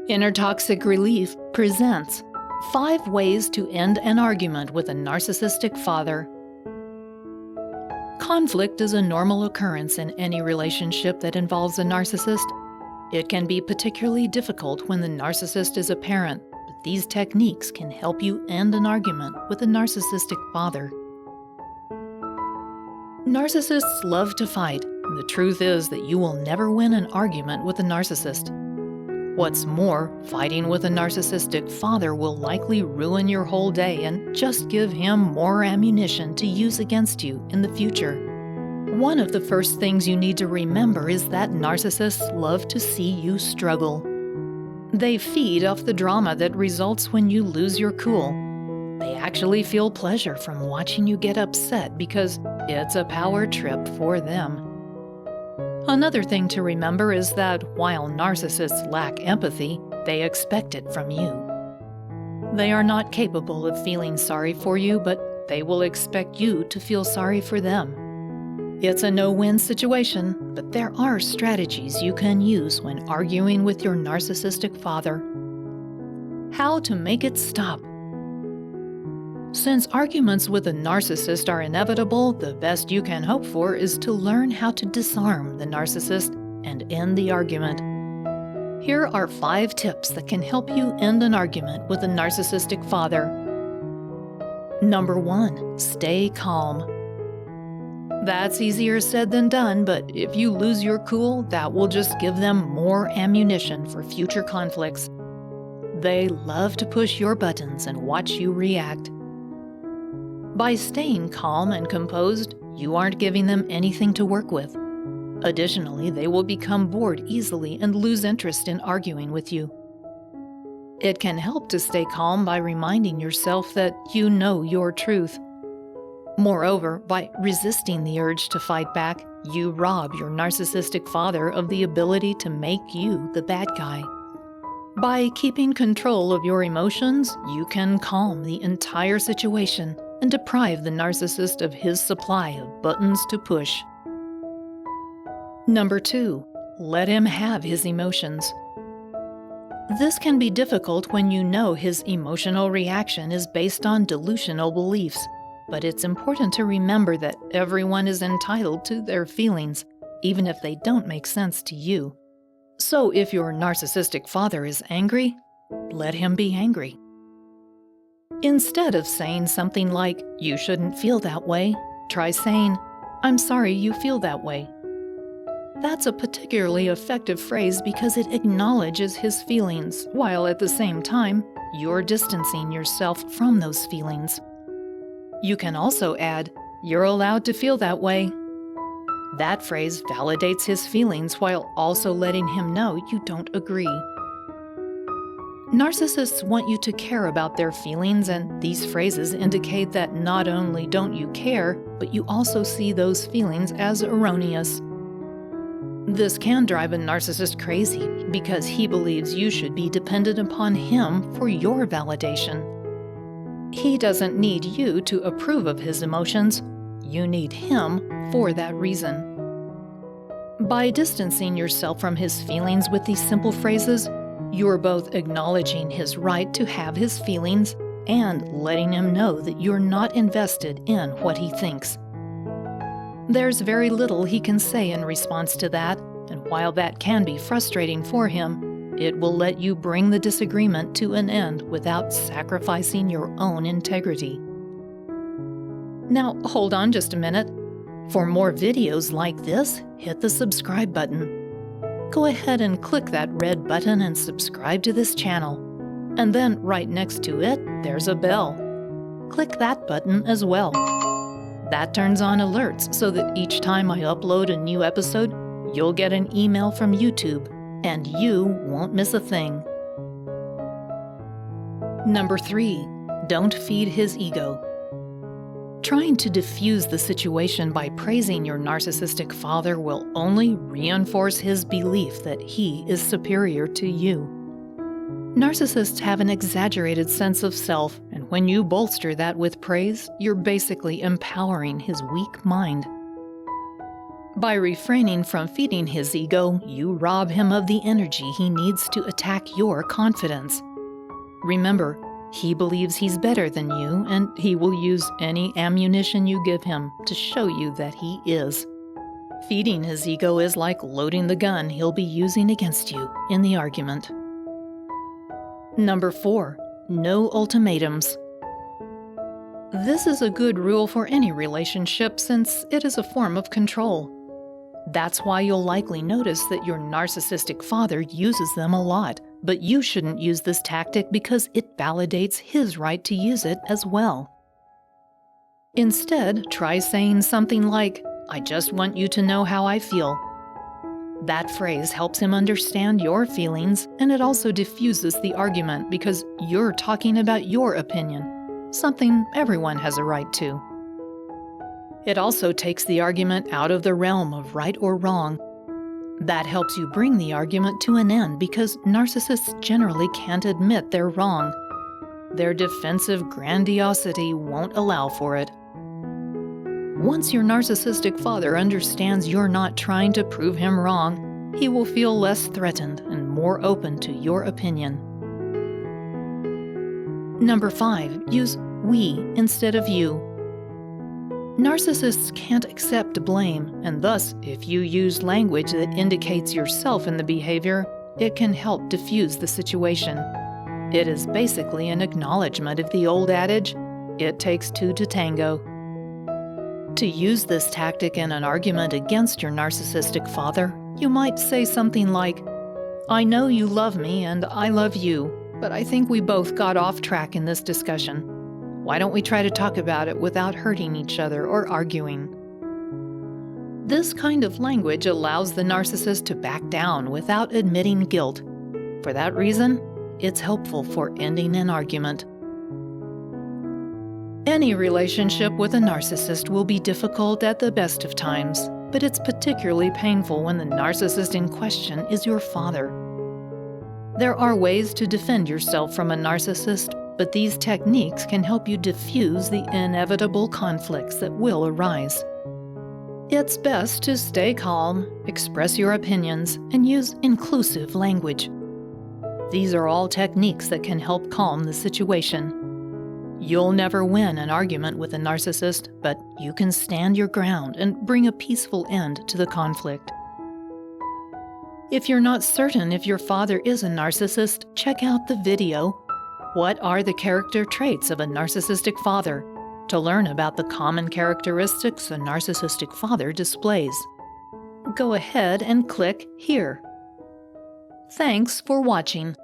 Inner Toxic Relief presents 5 ways to end an argument with a narcissistic father. Conflict is a normal occurrence in any relationship that involves a narcissist. It can be particularly difficult when the narcissist is a parent, but these techniques can help you end an argument with a narcissistic father. Narcissists love to fight, and the truth is that you will never win an argument with a narcissist. What's more, fighting with a narcissistic father will likely ruin your whole day and just give him more ammunition to use against you in the future. One of the first things you need to remember is that narcissists love to see you struggle. They feed off the drama that results when you lose your cool. They actually feel pleasure from watching you get upset because it's a power trip for them. Another thing to remember is that while narcissists lack empathy, they expect it from you. They are not capable of feeling sorry for you, but they will expect you to feel sorry for them. It's a no-win situation, but there are strategies you can use when arguing with your narcissistic father. How to make it stop. Since arguments with a narcissist are inevitable, the best you can hope for is to learn how to disarm the narcissist and end the argument. Here are 5 tips that can help you end an argument with a narcissistic father. Number 1. Stay calm. That's easier said than done, but if you lose your cool, that will just give them more ammunition for future conflicts. They love to push your buttons and watch you react. By staying calm and composed, you aren't giving them anything to work with. Additionally, they will become bored easily and lose interest in arguing with you. It can help to stay calm by reminding yourself that you know your truth. Moreover, by resisting the urge to fight back, you rob your narcissistic father of the ability to make you the bad guy. By keeping control of your emotions, you can calm the entire situation and deprive the narcissist of his supply of buttons to push. Number 2. Let him have his emotions. This can be difficult when you know his emotional reaction is based on delusional beliefs, but it's important to remember that everyone is entitled to their feelings, even if they don't make sense to you. So if your narcissistic father is angry, let him be angry. Instead of saying something like, "You shouldn't feel that way," try saying, "I'm sorry you feel that way." That's a particularly effective phrase because it acknowledges his feelings, while at the same time, you're distancing yourself from those feelings. You can also add, "You're allowed to feel that way." That phrase validates his feelings while also letting him know you don't agree. Narcissists want you to care about their feelings, and these phrases indicate that not only don't you care, but you also see those feelings as erroneous. This can drive a narcissist crazy because he believes you should be dependent upon him for your validation. He doesn't need you to approve of his emotions. You need him for that reason. By distancing yourself from his feelings with these simple phrases, you're both acknowledging his right to have his feelings and letting him know that you're not invested in what he thinks. There's very little he can say in response to that, and while that can be frustrating for him, it will let you bring the disagreement to an end without sacrificing your own integrity. Now, hold on just a minute. For more videos like this, hit the subscribe button. Go ahead and click that red button and subscribe to this channel. And then right next to it, there's a bell. Click that button as well. That turns on alerts so that each time I upload a new episode, you'll get an email from YouTube, and you won't miss a thing. Number 3. Don't feed his ego. Trying to diffuse the situation by praising your narcissistic father will only reinforce his belief that he is superior to you. Narcissists have an exaggerated sense of self, and when you bolster that with praise, you're basically empowering his weak mind. By refraining from feeding his ego, you rob him of the energy he needs to attack your confidence. Remember, he believes he's better than you, and he will use any ammunition you give him to show you that he is. Feeding his ego is like loading the gun he'll be using against you in the argument. Number 4. No ultimatums. This is a good rule for any relationship since it is a form of control. That's why you'll likely notice that your narcissistic father uses them a lot, but you shouldn't use this tactic because it validates his right to use it as well. Instead, try saying something like, "I just want you to know how I feel." That phrase helps him understand your feelings, and it also diffuses the argument because you're talking about your opinion, something everyone has a right to. It also takes the argument out of the realm of right or wrong. That helps you bring the argument to an end because narcissists generally can't admit they're wrong. Their defensive grandiosity won't allow for it. Once your narcissistic father understands you're not trying to prove him wrong, he will feel less threatened and more open to your opinion. Number 5. Use we instead of you. Narcissists can't accept blame, and thus, if you use language that indicates yourself in the behavior, it can help diffuse the situation. It is basically an acknowledgement of the old adage, "It takes two to tango." To use this tactic in an argument against your narcissistic father, you might say something like, "I know you love me and I love you, but I think we both got off track in this discussion. Why don't we try to talk about it without hurting each other or arguing?" This kind of language allows the narcissist to back down without admitting guilt. For that reason, it's helpful for ending an argument. Any relationship with a narcissist will be difficult at the best of times, but it's particularly painful when the narcissist in question is your father. There are ways to defend yourself from a narcissist, but these techniques can help you diffuse the inevitable conflicts that will arise. It's best to stay calm, express your opinions, and use inclusive language. These are all techniques that can help calm the situation. You'll never win an argument with a narcissist, but you can stand your ground and bring a peaceful end to the conflict. If you're not certain if your father is a narcissist, check out the video, "What are the character traits of a narcissistic father?" to learn about the common characteristics a narcissistic father displays. Go ahead and click here. Thanks for watching.